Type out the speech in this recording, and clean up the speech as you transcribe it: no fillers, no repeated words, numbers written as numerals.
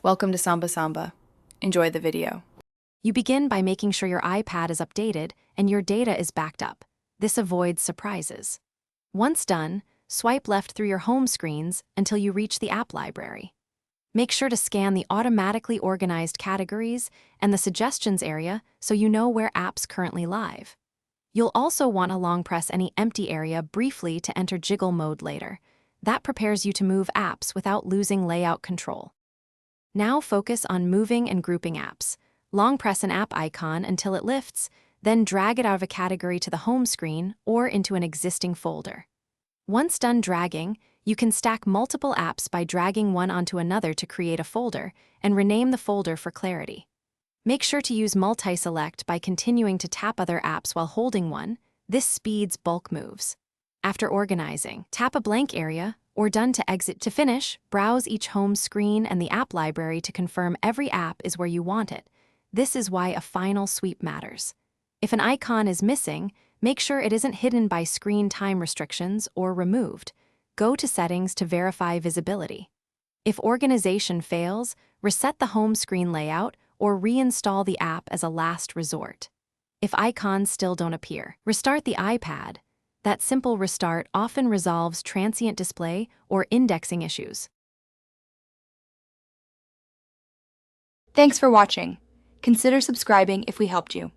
Welcome to Samba Samba. Enjoy the video. You begin by making sure your iPad is updated and your data is backed up. This avoids surprises. Once done, swipe left through your home screens until you reach the app library. Make sure to scan the automatically organized categories and the suggestions area so you know where apps currently live. You'll also want to long press any empty area briefly to enter jiggle mode later. That prepares you to move apps without losing layout control. Now focus on moving and grouping apps. Long press an app icon until it lifts, then drag it out of a category to the home screen or into an existing folder. Once done dragging, you can stack multiple apps by dragging one onto another to create a folder and rename the folder for clarity. Make sure to use multi-select by continuing to tap other apps while holding one. This speeds bulk moves. After organizing, tap a blank area or done to exit. To finish, browse each home screen and the app library to confirm every app is where you want it. This is why a final sweep matters. If an icon is missing, make sure it isn't hidden by screen time restrictions or removed. Go to Settings to verify visibility. If organization fails, reset the home screen layout or reinstall the app as a last resort. If icons still don't appear, restart the iPad. That simple restart often resolves transient display or indexing issues. Thanks for watching. Consider subscribing if we helped you.